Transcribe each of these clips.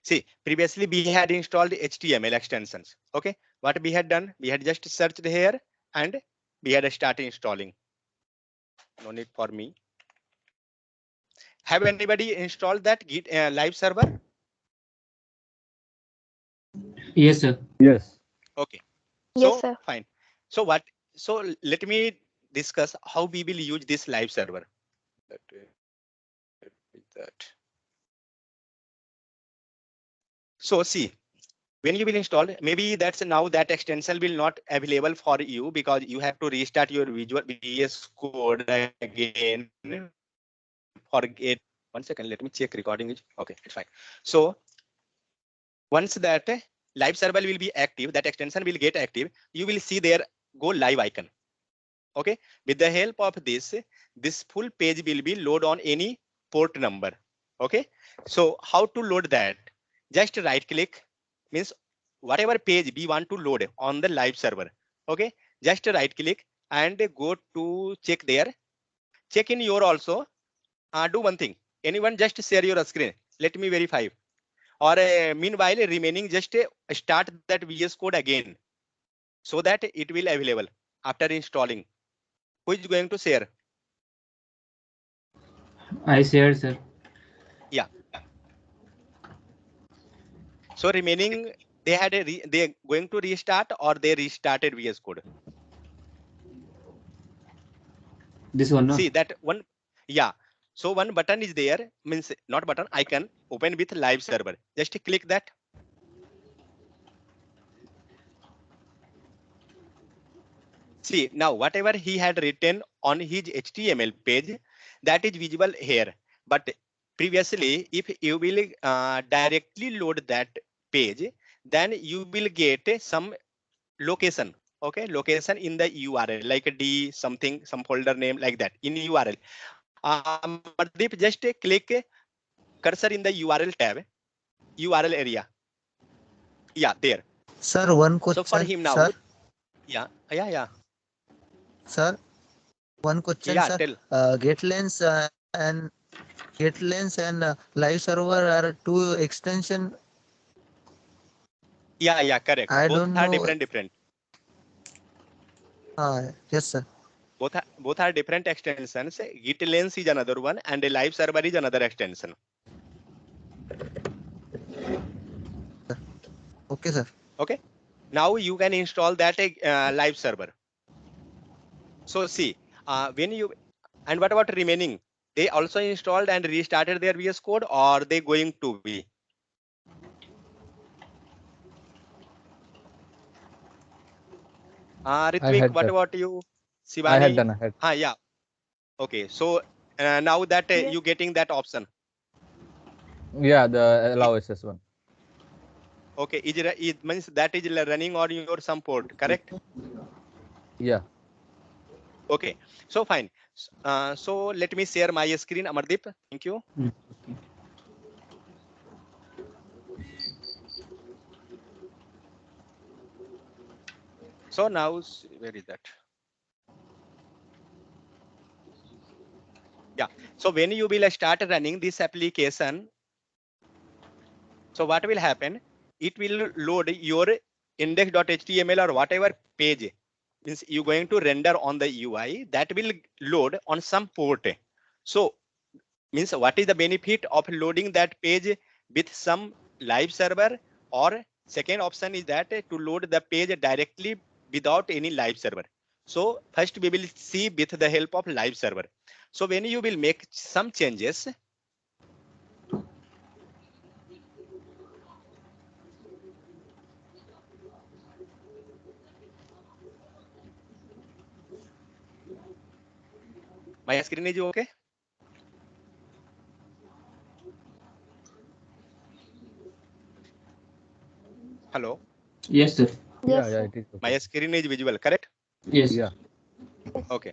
See, previously we had installed HTML extensions. Okay, what we had done, we had just searched here and we had started installing. No need for me. Have anybody installed that Git live server? Yes, sir. Yes. Okay, Yes, so sir. fine. So what? So let me discuss how we will use this live server. That. So see, when you will install, maybe that's now that extension will not available for you because you have to restart your Visual VS Code again. Forget 1 second. Let me check recording is okay. It's fine. So once that live server will be active, that extension will get active. You will see there go live icon. Okay. With the help of this full page will be load on any port number. Okay. So how to load that? Just right click means whatever page we want to load on the live server. Okay. Just right click and go to check there. Check in your also. Do one thing. Anyone just share your screen. Let me verify. Or meanwhile remaining just start that VS Code again so that it will available after installing. Who is going to share? I shared, sir. Yeah. So remaining they had they going to restart or they restarted VS Code. This one, no? See that one. Yeah. So one button is there, means not button, icon open with live server. Just click that. See now whatever he had written on his HTML page that is visible here. But previously if you will directly load that page, then you will get some location. Okay, location in the URL like a D something, some folder name like that in URL. Mardeep, just click cursor in the URL tab, URL area. Yeah, there. Sir, one So for question, him now, sir. yeah. Sir, one question, Yeah, sir. tell. Get lens and live server are two extension. Yeah, correct. I Both don't are know. different. Yes, sir. Both are different extensions. Git lens is another one, and a live server is another extension. Okay, sir. Okay. Now you can install that live server. So see, when you and what about remaining? They also installed and restarted their VS Code, or they going to be? I Ritvik, had what done. about you? I had Shivani? done. I had. Yeah. Okay. So now that Yes. you getting that option. Yeah, the allow SS1. Okay. It means that is running on your some port, correct? Yeah. Okay. So fine. So let me share my screen, Amardeep. Thank you. Mm, okay. So now, where is that? Yeah. So when you will start running this application, so what will happen? It will load your index.html or whatever page means you're going to render on the UI that will load on some port. So means what is the benefit of loading that page with some live server, or second option is that to load the page directly without any live server. So first we will see with the help of live server. So when you will make some changes, my screen is okay. Hello, Yes, sir. Yeah. Yes, Yeah. sir. It is okay. my screen is visible, correct? Yes. Yeah. Yes. Okay.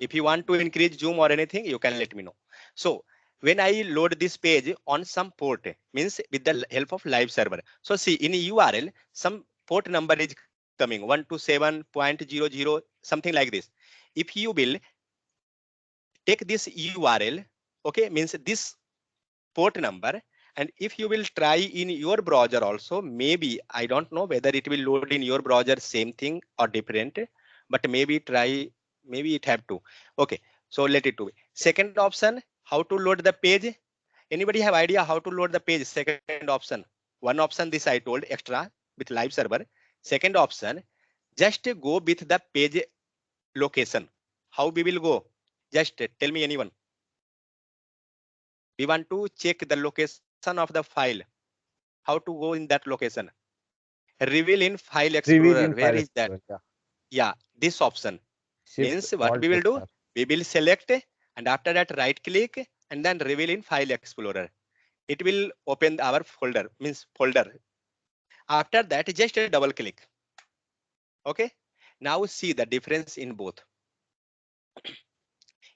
If you want to increase zoom or anything, you can let me know. So when I load this page on some port, means with the help of live server. So see in URL, some port number is coming 127.00, something like this. If you will take this URL, okay, means this port number And if you will try in your browser also, maybe I don't know whether it will load in your browser same thing or different, but maybe try, maybe it have to. Okay, so let it to be. Second option, how to load the page. Anybody have idea how to load the page? Second option. One option this I told extra with live server. Second option, just go with the page location. How we will go? Just tell me anyone. We want to check the location of the file. How to go in that location? Reveal in File Reveal Explorer. in Where File is that? Explorer. Yeah. Yeah, this option. Shift Means what Alt we will F do? sharp. We will select and after that right click and then reveal in File Explorer. It will open our folder, means folder. After that, just a double click. Okay. Now see the difference in both.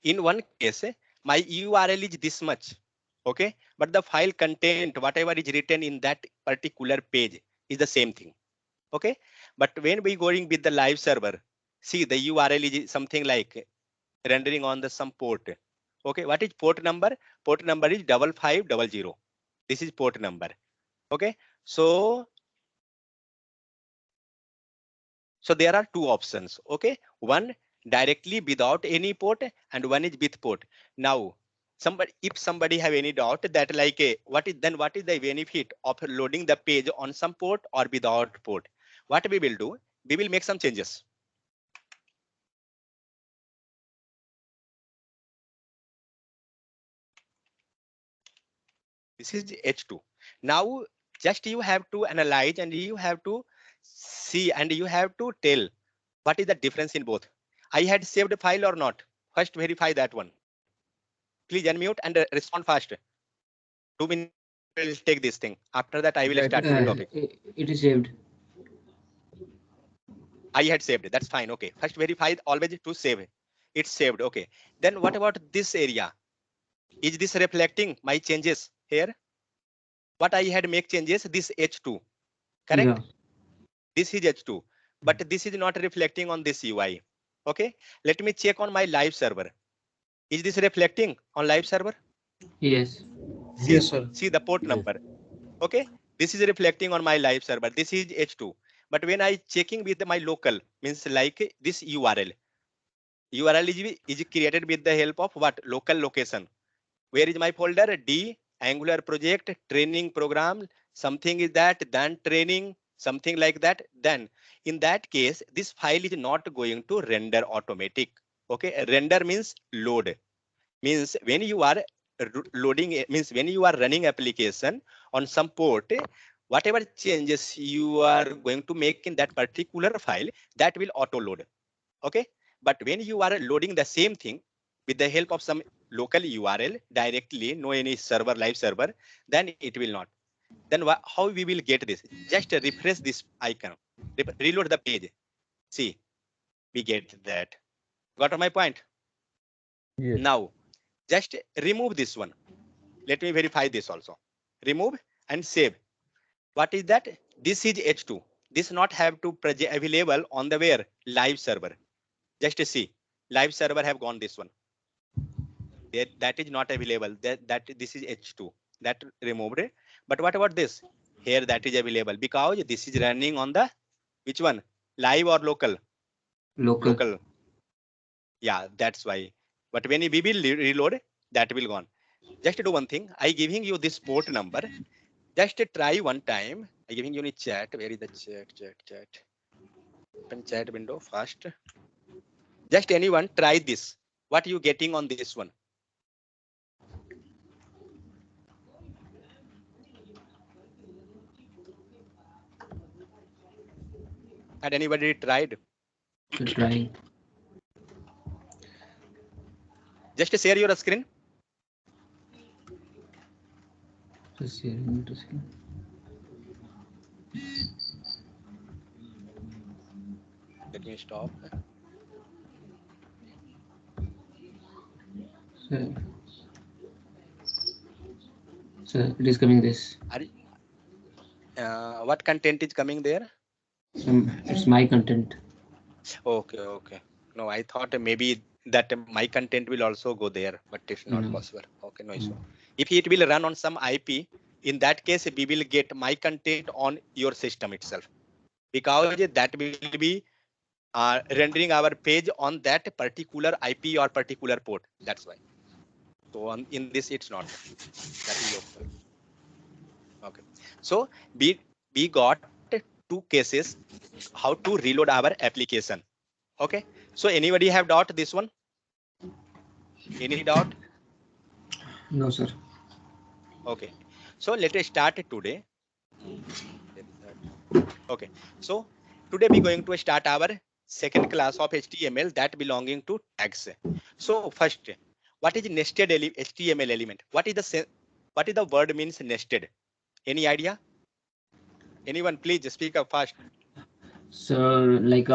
In one case, my URL is this much. Okay. But the file content, whatever is written in that particular page is the same thing. Okay. But when we going with the live server, see the URL is something like rendering on the some port. Okay. What is port number? Port number is 5500. This is port number. Okay. So there are two options. Okay, one directly without any port and one is with port. Now, if somebody have any doubt that like what is the benefit of loading the page on some port or without port? What we will do? We will make some changes. This is H2. Now, just you have to analyze and you have to see and you have to tell what is the difference in both. I had saved a file or not? First verify that one. Please unmute and respond fast. 2 minutes will take this thing. After that, I will Yeah, start new topic. It is saved. I had saved. That's fine. Okay. First verify always to save. It's saved. Okay. Then what about this area? Is this reflecting my changes here? What I had make changes, this H2, correct? Yeah. This is H2, but this is not reflecting on this UI. Okay. Let me check on my live server. Is this reflecting on live server? Yes. See, Yes, sir. see the port yes. number. Okay, this is reflecting on my live server. This is H2. But when I checking with my local, means like this URL is created with the help of what? Local location. Where is my folder? D, Angular project, training program, something is that, then training, something like that. Then in that case, this file is not going to render automatic. Okay, render means load. Means when you are loading, means when you are running application on some port, whatever changes you are going to make in that particular file, that will auto load. Okay, but when you are loading the same thing with the help of some local URL directly, no any server, live server, then it will not. Then how we will get this? Just refresh this icon, reload the page. See, we get that. Got my point? Yes. Now just remove this one. Let me verify this also. Remove and save. What is that? This is H2. This not have to available on the where? Live server. Just to see. Live server have gone this one. That is not available. That this is H2. That removed it. But what about this? Here that is available because this is running on the which one? Live or local? Local. Local. Yeah, that's why. But when we will reload, that will gone. Just do one thing. I giving you this port number. Just try one time. I giving you a chat. Where is the chat? Open chat window fast. Just anyone try this. What you getting on this one? Had anybody tried? Trying. Just share your screen. Just sharing the screen. Let me stop. So it is coming this. What content is coming there? It's my content. Okay. No, I thought maybe that my content will also go there, but it's not No. possible. Okay, no issue. If it will run on some IP, in that case, we will get my content on your system itself, because that will be rendering our page on that particular IP or particular port. That's why. So in this, it's not. That is optional. Okay. So we got two cases how to reload our application. Okay. So anybody have doubt this one? Any doubt? No, sir. Okay. So let us start today. Okay. So today we're going to start our second class of HTML that belonging to tags. So first, what is nested HTML element? What is the word means nested? Any idea? Anyone, please speak up fast. So like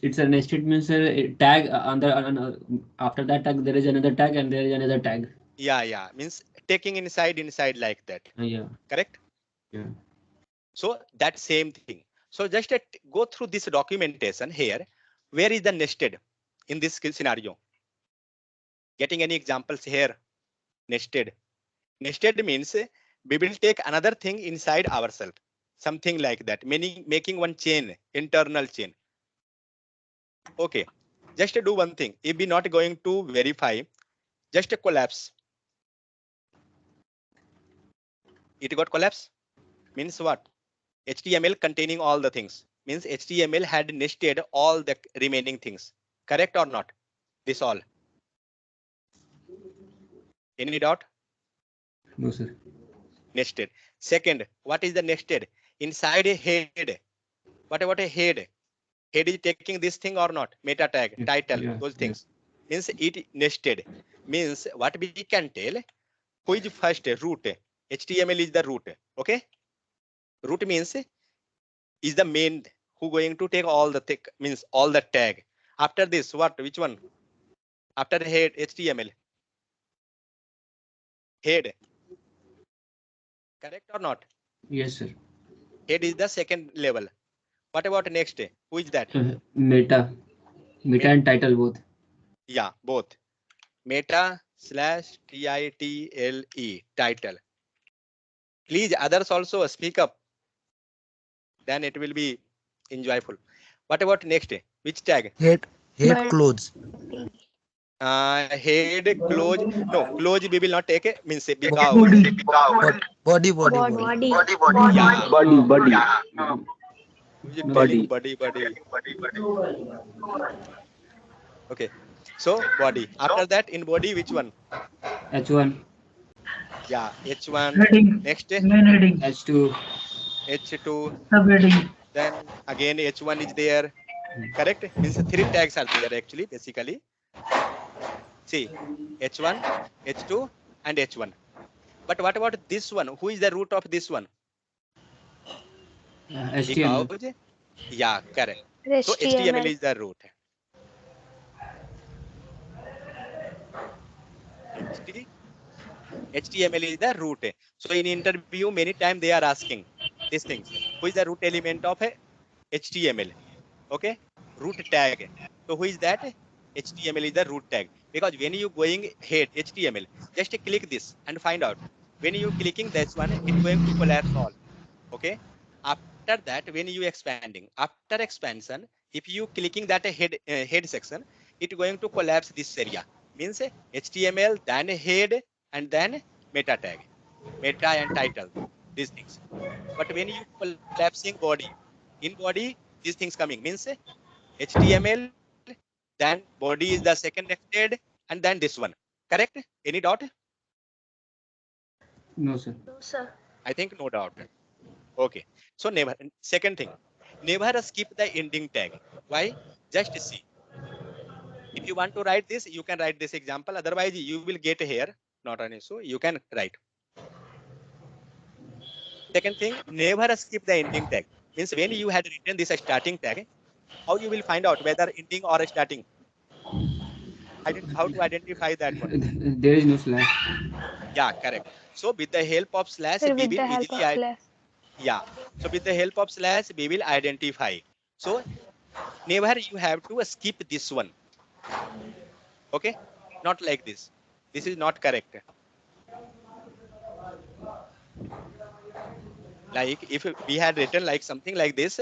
it's a nested means a tag after that tag there is another tag and there is another tag. Yeah. Means taking inside like that. Yeah. Correct? Yeah. So that same thing. So just go through this documentation here. Where is the nested in this scenario? Getting any examples here? Nested. Nested means we will take another thing inside ourselves. Something like that. Meaning making one chain, internal chain. Okay. Just do one thing. If we're not going to verify, just collapse. It got collapse. Means what? HTML containing all the things. Means HTML had nested all the remaining things. Correct or not? This all. Any doubt? No, sir. Nested. Second, what is the nested? Inside a head. What about a head? Head is taking this thing or not? Meta tag, title, Yeah. those things. Means it nested. Means what we can tell, who is first? Root. HTML is the root. Okay. Root means is the main who going to take all the means all the tag. After this, what? Which one? After head, HTML. Head. Correct or not? Yes, sir. Head is the second level. What about next? Who is that? Meta and title both. Yeah, both. Meta / title, title. Please, others also speak up. Then it will be enjoyable. What about next? Which tag? Head clothes. Head, close. No, close we will not take it. Means because Body. yeah, Body. who's No. telling body. Okay. So body. After that, in body, which one? H1. Yeah, H1. Heading, Next, main heading, H2. H2. subheading, Then again H1 is there. Correct? Means three tags are there actually, basically. See, H1, H2, and H1. But what about this one? Who is the root of this one? HTML. Because, yeah, correct. So HTML is the root. HTML is the root. So in interview, many times they are asking these things. Who is the root element of HTML? Okay, root tag. So who is that? HTML is the root tag. Because when you going head HTML, just click this and find out. When you clicking this one, it's going to collapse all. Okay. After that, when you expanding, after expansion, if you clicking that head section, it's going to collapse this area. Means HTML, then head, and then meta tag, meta and title, these things. But when you collapsing body, in body, these things coming means HTML, then body is the second nested, and then this one. Correct? Any doubt? No, sir. I think no doubt. Okay. So never. Second thing, never skip the ending tag. Why? Just see. If you want to write this, you can write this example. Otherwise, you will get here. Not an issue. You can write. Second thing, never skip the ending tag. Means when you had written this starting tag, how you will find out whether ending or starting? How to identify that one? There is no slash. Yeah, correct. So with the help of slash, we will easily yeah. So with the help of slash, we will identify. So never you have to skip this one. Okay, not like this. This is not correct. Like if we had written like something like this,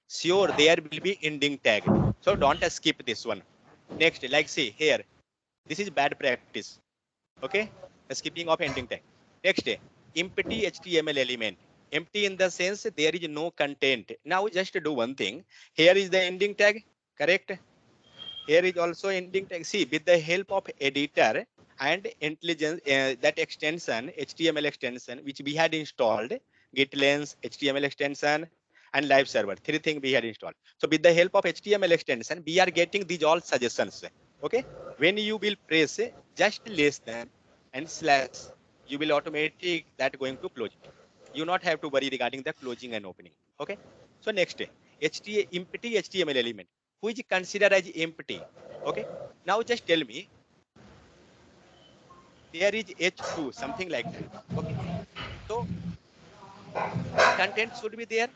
sure there will be ending tag. So don't skip this one. Next, like see here, this is bad practice. Okay, the skipping of ending tag. Next, empty HTML element. Empty in the sense there is no content. Now just do one thing. Here is the ending tag, correct? Here is also ending tag. See, with the help of editor and intelligence, that extension, HTML extension, which we had installed, git lens, HTML extension, and live server, three things we had installed. So with the help of HTML extension, we are getting these all suggestions. Okay, when you will press just less than and slash, you will automatic that going to close it. You not have to worry regarding the closing and opening. Okay. So next, empty HTML element, which is considered as empty. Okay. Now just tell me, there is H2, something like that. Okay. So content should be there,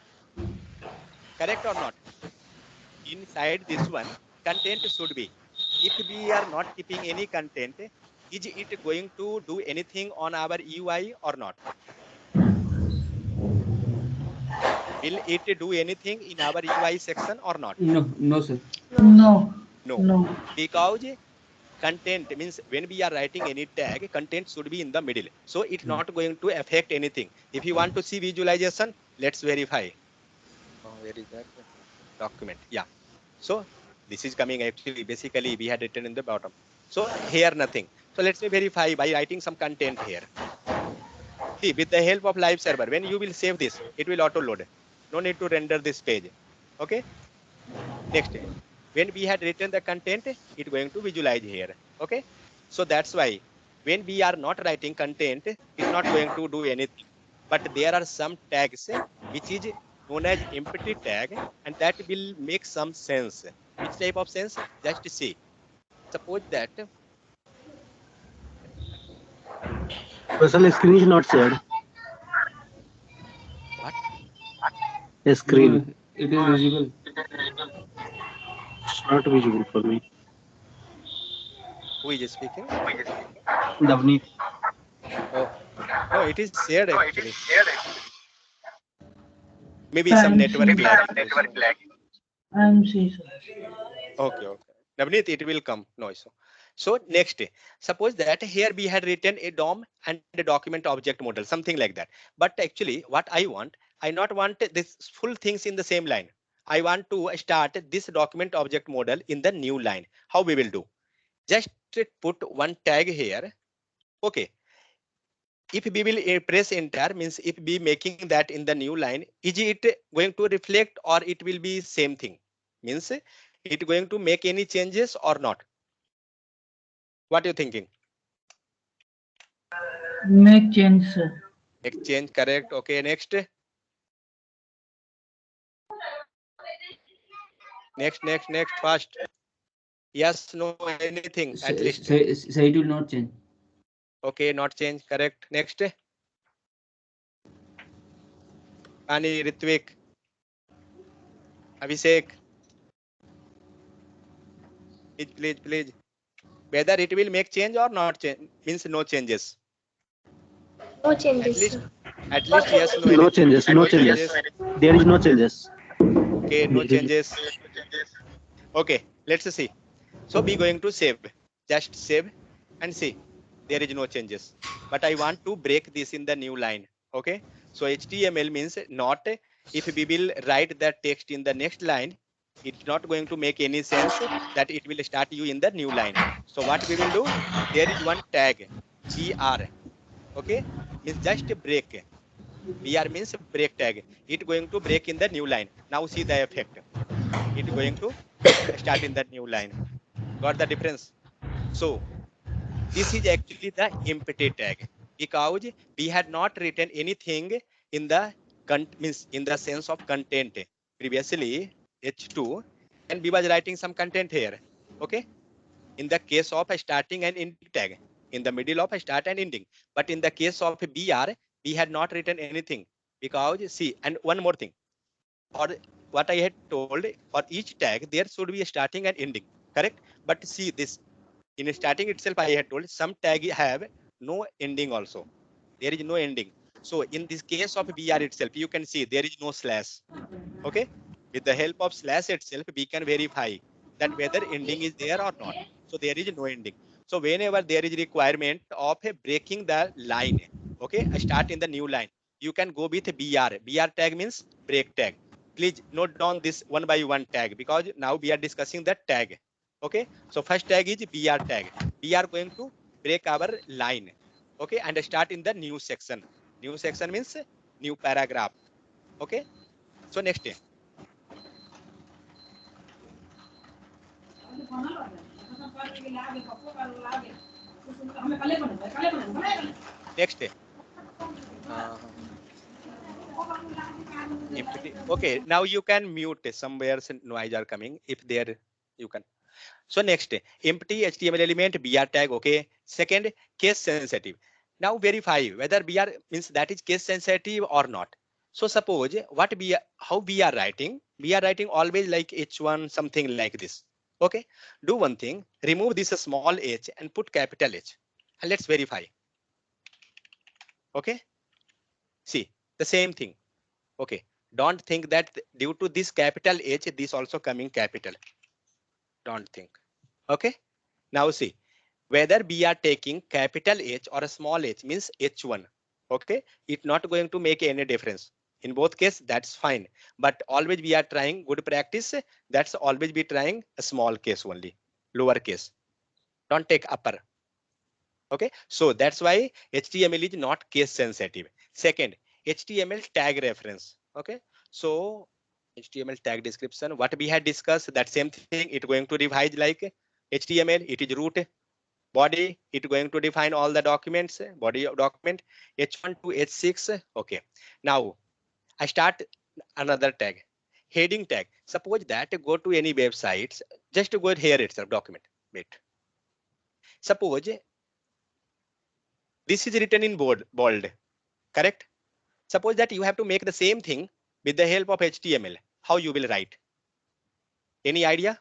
correct or not? Inside this one, content should be. If we are not keeping any content, is it going to do anything on our UI or not? Will it do anything in our UI section or not? No, no, sir. No. No. No. Because content means when we are writing any tag, content should be in the middle. So it's not going to affect anything. If you want to see visualization, let's verify. Where is that document? Yeah. So this is coming actually, basically we had written in the bottom. So here nothing. So let's verify by writing some content here. See, with the help of live server, when you will save this, it will auto load. No need to render this page. Okay. Next, when we had written the content, it's going to visualize here. Okay. So that's why when we are not writing content, it's not going to do anything. But there are some tags which is known as empty tag, and that will make some sense. Which type of sense? Just see. Suppose that Person screen is not shared. what? A screen. No, it is visible. It's not visible for me. Who is speaking? Davni. Oh, no, it is shared actually. Maybe some I'm network seeing. lag. Also. I'm seeing. Okay, okay. Navneet, it will come. No issue. So next, suppose that here we had written a DOM and a document object model, something like that. But actually, what I not want this full things in the same line. I want to start this document object model in the new line. How we will do? Just put one tag here. Okay. If we will press enter, means if we making that in the new line, is it going to reflect or it will be same thing? Means it going to make any changes or not? What are you thinking? Make change, sir. Exchange, correct. Okay, next. Next, fast. Yes, no, anything at least. Say it will not change. Okay, not change, correct. Next. Ani, Ritvik, Abhishek, please. Whether it will make change or not change, means no changes. No At changes, least, sir. yes, no, No anything. changes. No changes. There is no changes. Okay, no changes. Okay, let's see. So be going to save. Just save and see. There is no changes. But I want to break this in the new line. Okay. So HTML means not if we will write that text in the next line, it's not going to make any sense that it will start you in the new line. So what we will do? There is one tag, BR. Okay. Means just break. BR means break tag. It going to break in the new line. Now see the effect. It going to start in the new line. Got the difference? So this is actually the empty tag because we had not written anything in the means in the sense of content. Previously, H2, and we was writing some content here. Okay. In the case of a starting and ending tag, in the middle of a start and ending. But in the case of BR, we had not written anything because see, and one more thing, or what I had told, for each tag there should be a starting and ending, correct? But see this, in starting itself I had told some tag have no ending also. There is no ending. So in this case of BR itself, you can see there is no slash. Okay. With the help of slash itself, we can verify that whether ending is there or not. So there is no ending. So whenever there is requirement of breaking the line, okay, I start in the new line, you can go with BR. BR tag means break tag. Please note down this one by one tag because now we are discussing the tag. Okay. So first tag is BR tag. We are going to break our line. Okay. And start in the new section. New section means new paragraph. Okay. So next day. Next day. Uh, empty. Okay, now you can mute somewhere some noise are coming. If there you can. So next, empty HTML element BR tag. Okay. Second, case sensitive. Now verify whether BR means that is case sensitive or not. So suppose what we are, how we are writing. We are writing always like H1 something like this. Okay. Do one thing. Remove this small h and put capital H. And let's verify. Okay. See the same thing. Okay. Don't think that due to this capital H, this also coming capital. Don't think. Okay. Now see whether we are taking capital H or a small h means H1. Okay. It's not going to make any difference. In both cases, that's fine. But always we are trying good practice. That's always be trying a small case only, lower case. Don't take upper. Okay. So that's why HTML is not case sensitive. Second, HTML tag reference. Okay. So HTML tag description, what we had discussed, that same thing, it going to revise like HTML, it is root. Body, it going to define all the documents, body of document, H1 to H6. Okay. Now I start another tag, heading tag. Suppose that go to any websites, just to go here itself, document. Wait. Suppose this is written in bold, correct? Suppose that you have to make the same thing with the help of HTML. How you will write? Any idea?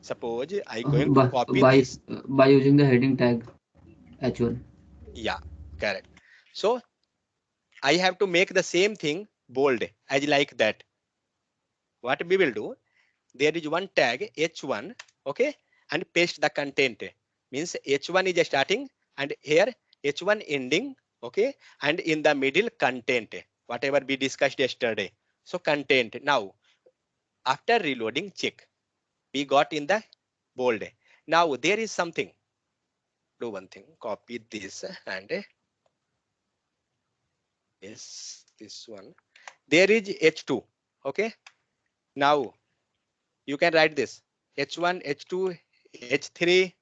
Suppose I going to copy this. By using the heading tag H1. Yeah, correct. So I have to make the same thing bold as like that. What we will do, there is one tag H1, okay, and paste the content. Means H1 is starting and here H1 ending, okay, and in the middle content, whatever we discussed yesterday. So content. Now, after reloading, check. We got in the bold. Now there is something. Do one thing, copy this and yes, this one. There is H2, okay. Now you can write this H1, H2, H3,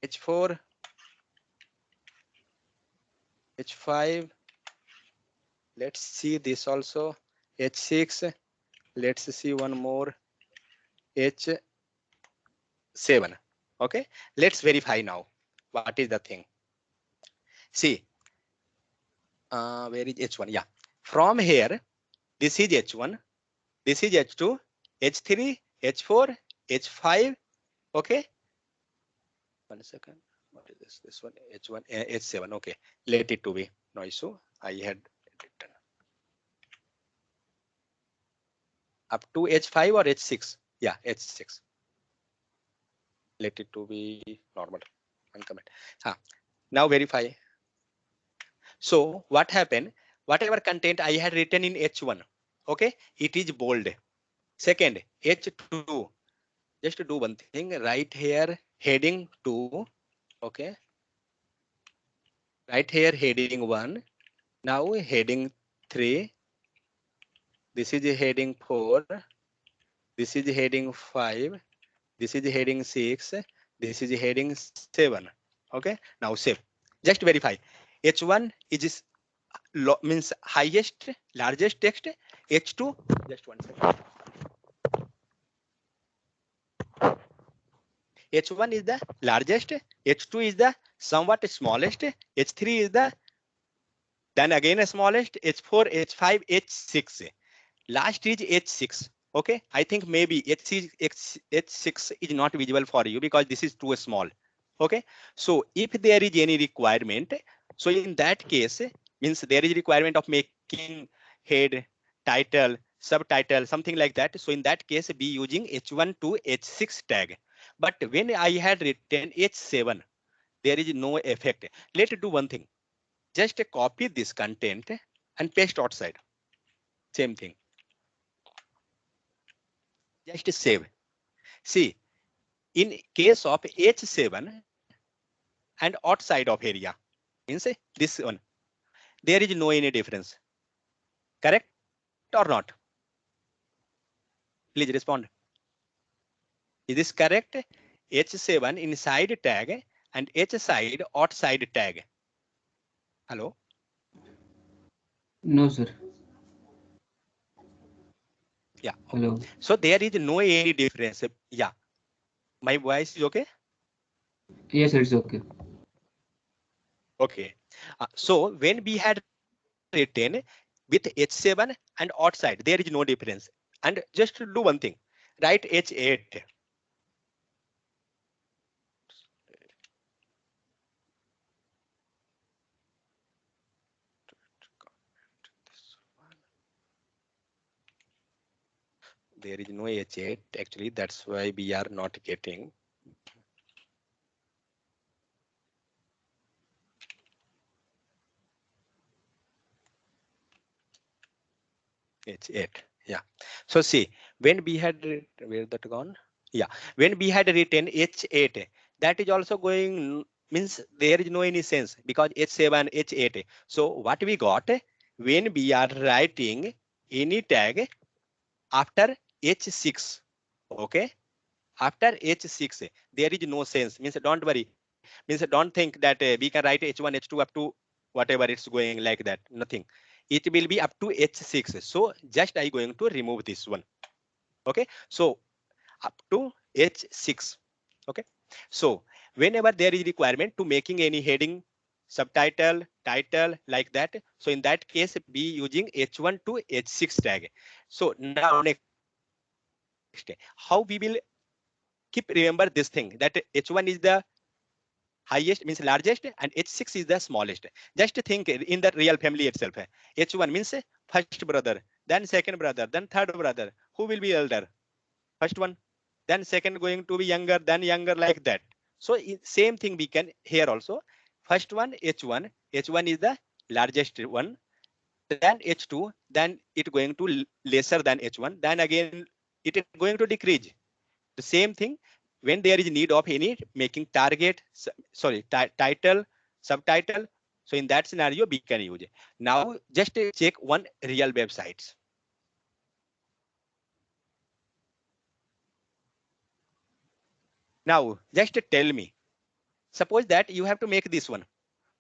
H4, H5. Let's see this also. H6. Let's see one more. H7. Okay. Let's verify now. What is the thing? See. Where is H1? Yeah. From here, this is H1. This is H2, H3, H4, H5. Okay. 1 second. What is this? This one H1, H7. Okay. Let it to be. No issue. I had written up to H5 or H6. Yeah, H6. Let it to be normal. Uncomment. Now verify. So what happened? Whatever content I had written in H1, okay, it is bold. Second, H2. Just to do one thing, right here, heading 2. Okay. Right here, heading 1. Now heading 3. This is heading 4. This is heading 5. This is heading 6. This is heading 7. Okay. Now save. Just verify. H1 is means highest, largest text. H2. Just 1 second. H1 is the largest. H2 is the somewhat smallest. H3 is the then again smallest. H4, H5, H6. Last is H6. Okay, I think maybe H6 is not visible for you because this is too small. Okay, so if there is any requirement, So in that case, means there is requirement of making head, title, subtitle, something like that. So in that case, be using H1 to H6 tag. But when I had written H7, there is no effect. Let's do one thing. Just copy this content and paste outside. Same thing. Just save. See, in case of H7 and outside of area, means this one, there is no any difference. Correct or not? Please respond. Is this correct? H7 inside tag and H side outside tag. Hello? No, sir. Yeah. Hello. So there is no any difference. Yeah. My voice is okay? Yes, it's okay. Okay. So when we had written with H7 and outside, there is no difference. And just to do one thing, write H8. There is no H8 actually, that's why we are not getting. H8. Yeah. So see, when we had where that gone? Yeah. When we had written H8, that is also going means there is no any sense because H7, H8. So what we got when we are writing any tag after H6, okay? After H6, there is no sense. Means don't worry. Means don't think that we can write H1, H2 up to whatever it's going like that. Nothing. It will be up to H6. So just I going to remove this one. Okay. So up to H6. Okay. So whenever there is requirement to making any heading, subtitle, title like that. So in that case, be using H1 to H6 tag. So now next, how we will keep remember this thing that H1 is the highest means largest and H6 is the smallest. Just think in the real family itself. H1 means first brother, then second brother, then third brother. Who will be elder? First one. Then second going to be younger, then younger like that. So same thing we can here also. First one H1. H1 is the largest one. Then H2. Then it going to lesser than H1. Then again it is going to decrease. The same thing when there is need of any making target, sorry, title, subtitle. So in that scenario, we can use it. Now just check one real websites. Now just tell me, suppose that you have to make this one,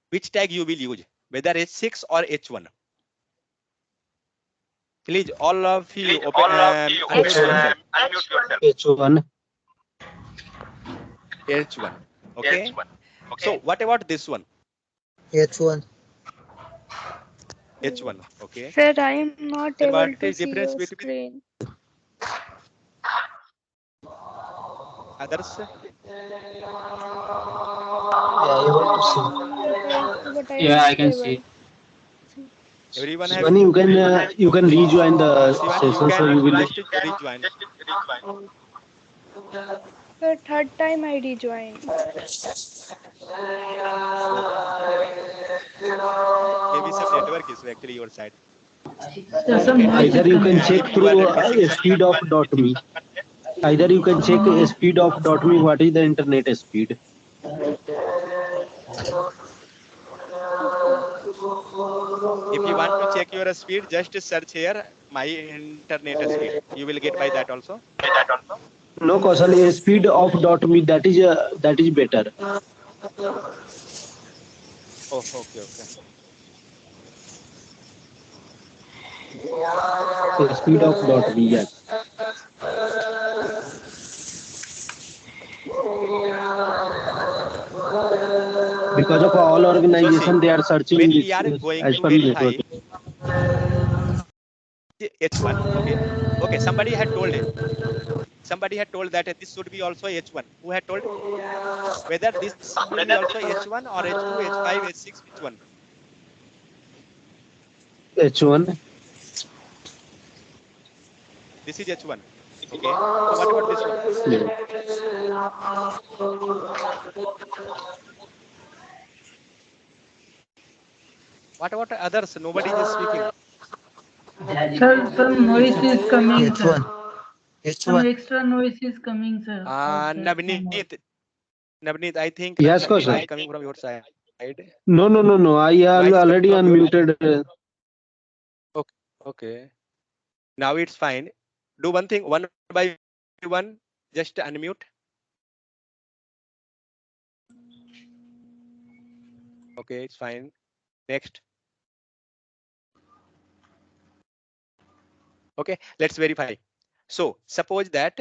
which tag you will use, whether H6 or H1. Please, all of you open, unmute yourself. H1. H1. Okay. So what about this one? H1. H1. Okay. Sir, I am not Then able what to is see difference your between screen. others? Yeah, able to see. But I am Yeah, I not can able. see. Everyone Shivani, having? you can rejoin the Shivan, you session, so you can will. just rejoin. Sir, third time I rejoined. Maybe some network issue actually your side. There's some Okay. noise Either is you can coming. check If you are through facing some speed of dot me. Either you can check speed of dot me. What is the internet speed? if you want to check your speed, just search here my internet speed. You will get by that also. No, Kausal, a speed of dot me, that is better. Oh, okay, okay. A speed of dot me, yes. Because of all So see, organization, they are searching when we this are going as to per network. verify H1, okay. Okay, somebody had told that this should be also H1. Who had told whether this will be also H1 or H2, H5, H6, which one? H1. This is H1. Okay. So what about this one? What about others? Nobody is speaking. Sir, some noise is coming, sir. H1. Some H1. extra noise is coming, sir. Outside from us. Navneet, I think Yes, noise question. is coming from your side. No, no, no, no. I Noise is coming already from your. unmuted. Okay. Now it's fine. Do one thing one by one. Just unmute. Okay, it's fine. Next. Okay, let's verify. So suppose that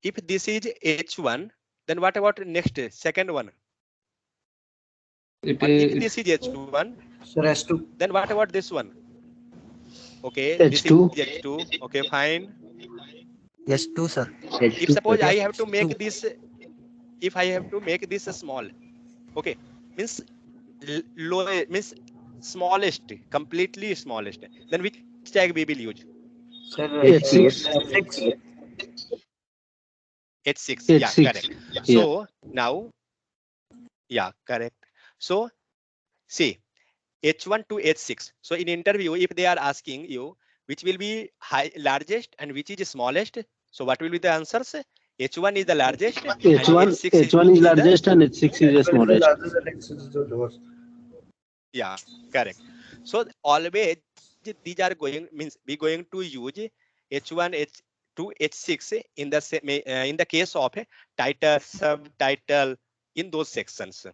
if this is H1, then what about next second one? It Or if is this is H1, Sir, S2. then what about this one? Okay, this is H2. H2. Okay, fine. S2, sir. If suppose I have to S2. make this, if I have to make this small, okay, means low, means smallest, completely smallest, then which tag we will use? Sir, H6. H6. H6. Yeah, H6. correct. Yeah. So now, yeah, correct. So see, H1 to H6. So in interview, if they are asking you which will be largest and which is smallest, so what will be the answers? H1 is the largest and H1. H6 H1 is is the, largest and H6 is the smallest. yeah, correct. So always these are going, means we going to use H1, H2, H6 in the in the case of title, subtitle, in those sections.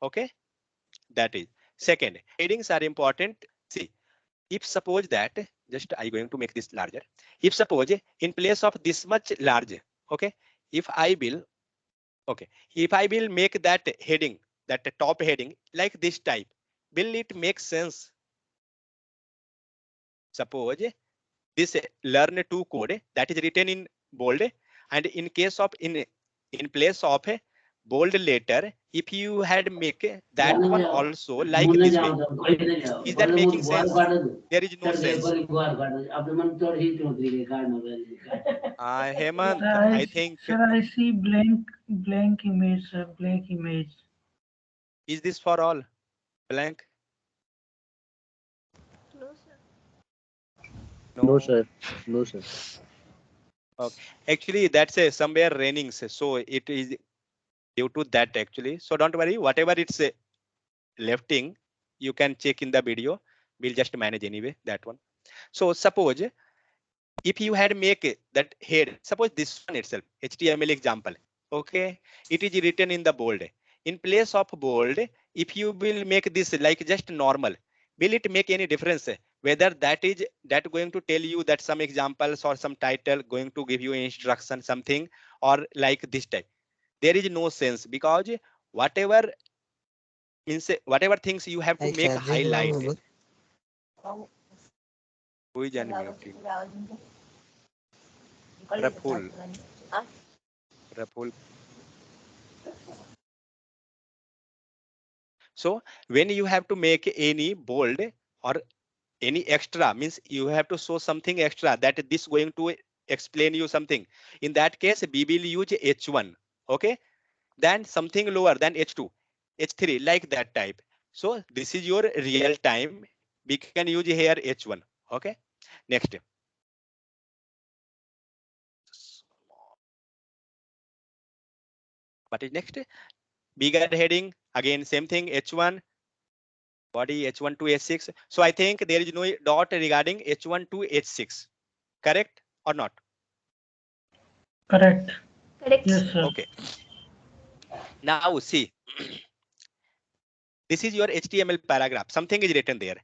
Okay, that is. Second, headings are important. See, if suppose that, just I going to make this larger. If suppose in place of this much large, okay, if I will, okay, if I will make that heading, that top heading like this type, will it make sense? Suppose this learn to code that is written in bold, and in case of in place of a bold letter, if you had make that one also like this way, is that making sense? There is no sense. Hemant, I think, I see blank image, sir. Blank image. is this for all blank? No, sir. No, sir. Okay. Actually, that's a somewhere raining, so it is due to that actually. So don't worry, whatever it's lefting, you can check in the video. We'll just manage anyway that one. So suppose if you had make that head, suppose this one itself, HTML example, okay, it is written in the bold. In place of bold, if you will make this like just normal, will it make any difference? Whether that going to tell you that some examples or some title going to give you instruction something, or like this type, there is no sense, because whatever means whatever things you have to I make charging highlight. now. Who is unmuted? Raful. Raful. So when you have to make any bold or any extra, means you have to show something extra that this going to explain you something. In that case, we will use H1. Okay. Then something lower than H2, H3, like that type. So this is your real time. We can use here H1. Okay. Next. What is next? Bigger heading. Again, same thing. H1. Body H1 to H6. So I think there is no dot regarding H1 to H6. Correct or not? Correct. Yes, sir. Okay. Now see, this is your HTML paragraph. Something is written there.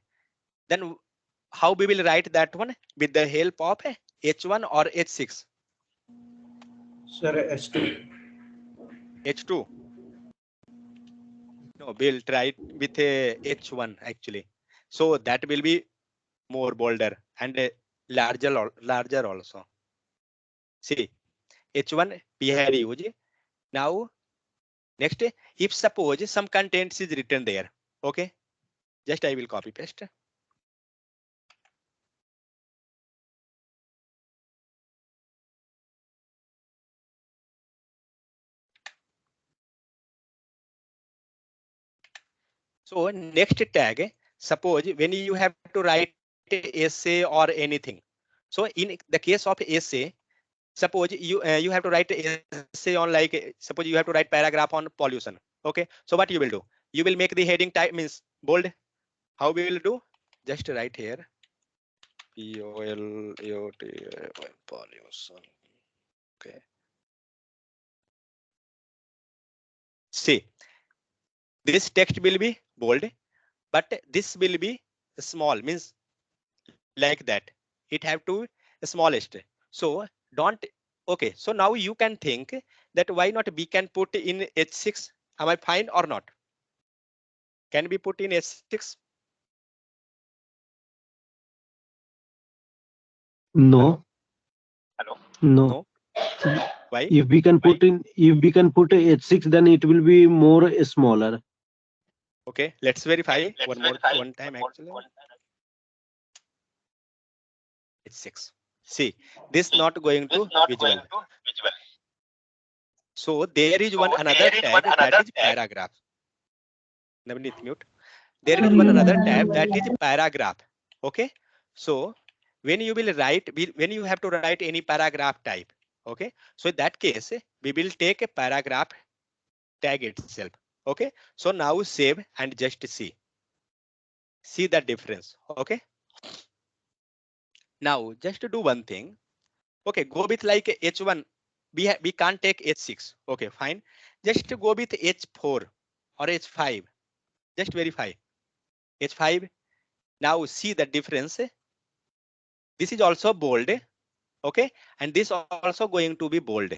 Then how we will write that one? With the help of H1 or H6? Sir, S2. H2. No, we'll try it with a H1 actually. So that will be more bolder and larger also. See, H1 we had used. Now next, if suppose some contents is written there, okay, Just I will copy paste. So next tag, suppose when you have to write essay or anything. So in the case of essay, suppose you have to write essay on like suppose you have to write paragraph on pollution. Okay, so what you will do? You will make the heading type means bold. How we will do? Just write here pollution. Okay. See, this text will be bold, but this will be small means like that. It have to smallest. So don't. Okay, so now you can think that why not we can put in H6. Am I fine or not? Can we put in H6? No, Hello? no. No. Why? If we can put in, if we can put a H6, then it will be more smaller. Okay, let's verify one time actually. H6. See, this not going to visual. So there is one another tag that is paragraph. Navneet, mute. There is Sir, one you another tab that is paragraph. Okay, so when you will write, when you have to write any paragraph type. Okay, so in that case we will take a paragraph tag itself. Okay, so now save and just see the difference. Okay, now just to do one thing. Okay, go with like H1. We can't take H6. Okay, fine. Just to go with H4 or H5. Just verify H5. Now see the difference. This is also bold. Okay, and this also going to be bold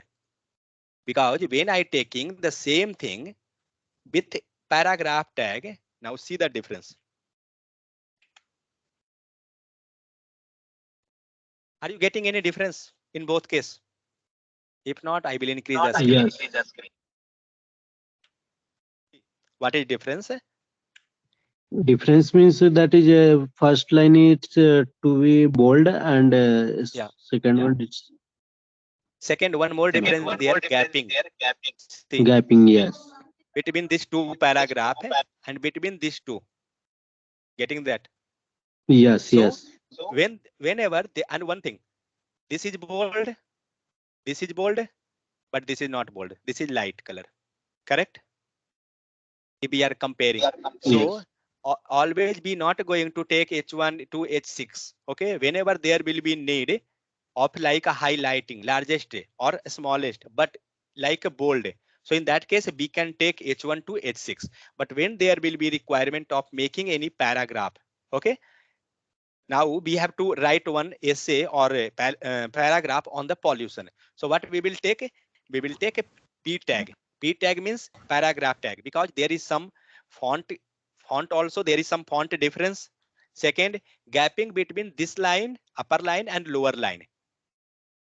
because when I taking the same thing with paragraph tag, now see the difference. Are you getting any difference in both case? If not, I will increase the screen. Yes. What is difference? Difference means that is first line is to be bold and Yeah. second one is Second, one more difference there, gapping. See, gapping. Yes. between these two paragraph and between these two, getting that? Yes. So Yes. whenever they, and one thing, this is bold, this is bold, but this is not bold. This is light color, correct? If we are comparing. So Yes. always be not going to take H1 to H6. Okay, whenever there will be need of like a highlighting, largest or smallest, but like a bold. So in that case, we can take H1 to H6. But when there will be requirement of making any paragraph, okay, now we have to write one essay or a paragraph on the pollution. So what we will take? We will take a P tag. P tag means paragraph tag because there is some font also there is some font difference. Second, gapping between this line, upper line and lower line.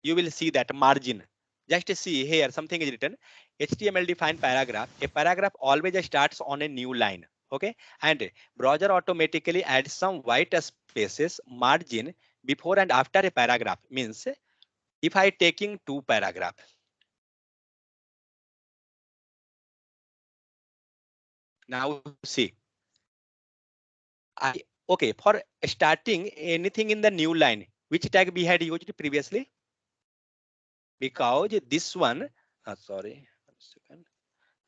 You will see that margin. Just see here something is written. HTML defined paragraph. A paragraph always starts on a new line. Okay, and browser automatically adds some white spaces margin before and after a paragraph. Means if I taking two paragraph, now see, I okay for starting anything in the new line. Which tag we had used previously? Because this one, sorry, 1 second.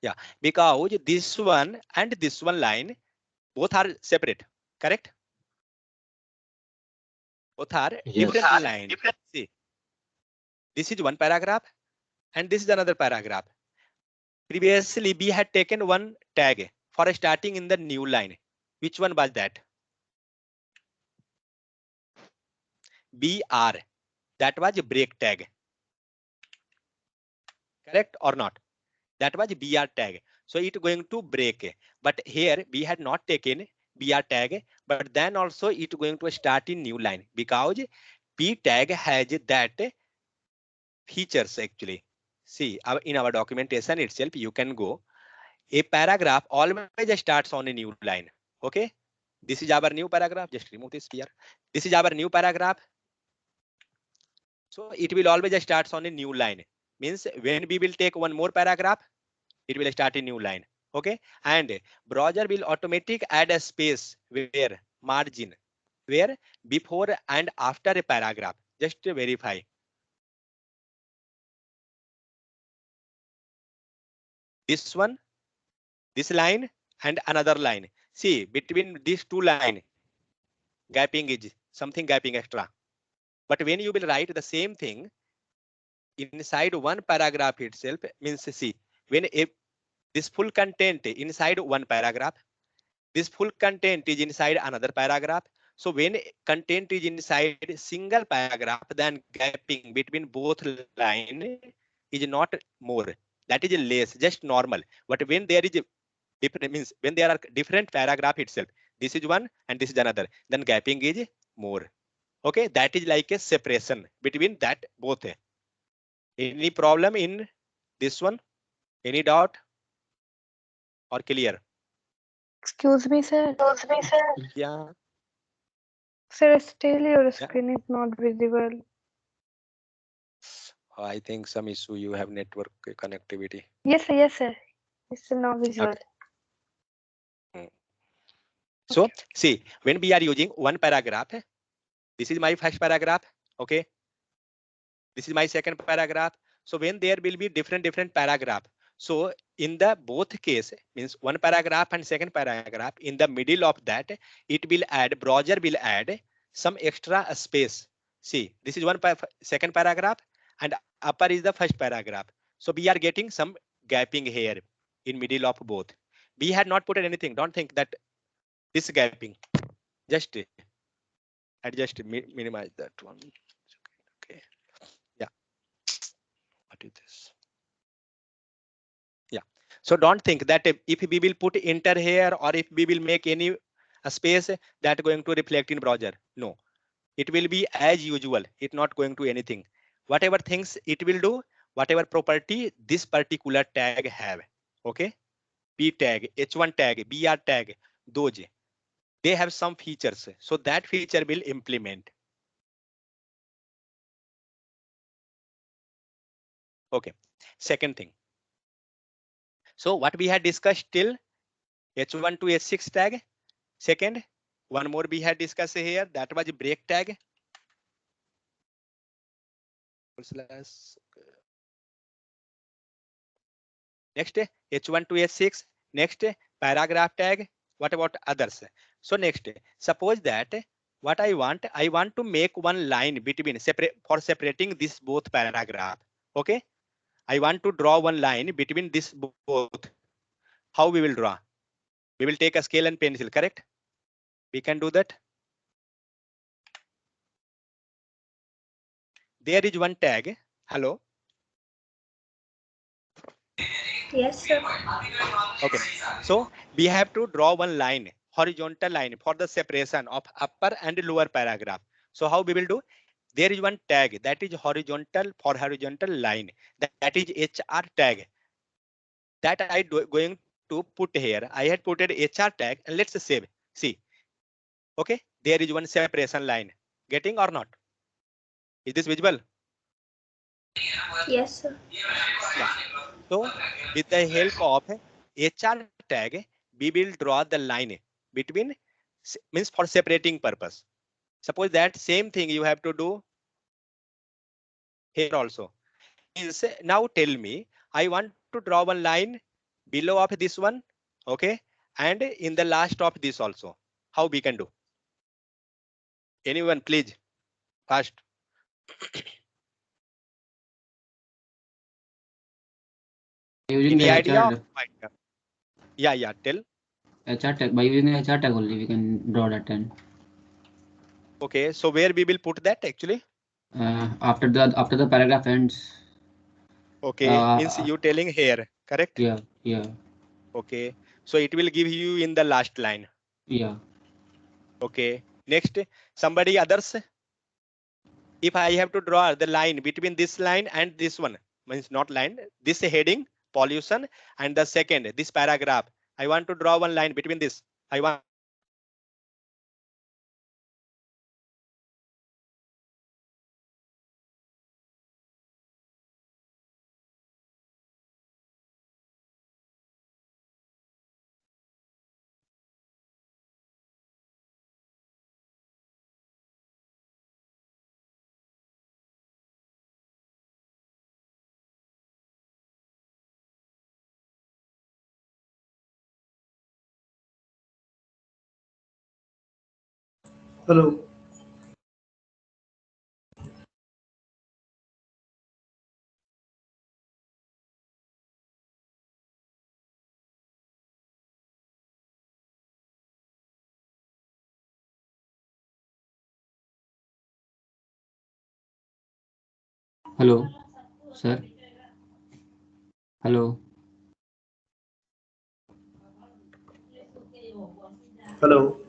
Yeah, because this one and this one line both are separate, correct? Both are Yes. different lines. See, this is one paragraph and this is another paragraph. Previously, we had taken one tag for starting in the new line. Which one was that? BR. That was a break tag. Correct or not? That was BR tag. So it going to break. But here we had not taken BR tag, but then also it going to start in new line because P tag has that features actually. See, in our documentation itself, you can go. A paragraph always starts on a new line. Okay. This is our new paragraph. Just remove this here. This is our new paragraph. So it will always start on a new line. Means when we will take one more paragraph, it will start a new line. Okay. And browser will automatic add a space where margin, where before and after a paragraph. Just to verify. This one, this line and another line. See, between these two lines, gapping is something gapping extra. But when you will write the same thing inside one paragraph itself, means see, when this full content inside one paragraph, this full content is inside another paragraph. So when content is inside single paragraph, then gapping between both line is not more. That is less, just normal. But when there is a different, means when there are different paragraph itself, this is one and this is another, then gapping is more. Okay, that is like a separation between that both. Any problem in this one? Any doubt or clear? Excuse me, sir. Yeah. Sir, still your Yeah. screen is not visible. I think some issue you have network connectivity. Yes, sir. Yes, sir. It's not visible. Okay. So see, when we are using one paragraph, this is my first paragraph. Okay. This is my second paragraph. So when there will be different paragraph. So in the both case, means one paragraph and second paragraph, in the middle of that, it will add, browser will add some extra space. See, this is one second paragraph and upper is the first paragraph. So we are getting some gapping here in middle of both. We had not put anything. Don't think that this gapping. Just adjust, minimize that one. Okay. Yeah. What is this? Yeah. So don't think that if we will put enter here or if we will make any space that going to reflect in browser. No, it will be as usual. It's not going to anything. Whatever things it will do, whatever property this particular tag have. Okay. P tag, H1 tag, BR tag, those they have some features. So that feature will implement. Okay. Second thing. So what we had discussed till H1 to H6 tag. Second, one more we had discussed here, that was break tag. Next, H1 to H6. Next, paragraph tag. What about others? So next, suppose that what I want to make one line between for separating this both paragraph. Okay, I want to draw one line between this both. How we will draw? We will take a scale and pencil, correct? We can do that. There is one tag. Hello. Yes, sir. Okay, so we have to draw one line, horizontal line for the separation of upper and lower paragraph. So how we will do? There is one tag that is horizontal for horizontal line. That is HR tag. That I going to put here. I had put it HR tag and let's save. See, okay, there is one separation line. Getting or not? Is this visible? Yes, sir. Yeah. So with the help of HR tag, we will draw the line between, means for separating purpose. Suppose that same thing you have to do here also. Means now tell me, I want to draw one line below of this one, okay, and in the last of this also. How we can do? Anyone, please, fast. Using Any the idea? HR, Yeah, tell. HR tag, by using the HR tag only, we can draw that end. Okay, so where we will put that actually? After the paragraph ends. Okay, means you telling here, correct? Yeah. Okay, so it will give you in the last line. Yeah. Okay, next, somebody others. If I have to draw the line between this line and this one, means not line, this heading, pollution, and the second, this paragraph. I want to draw one line between this. I want Hello. Hello, sir. Hello. Hello.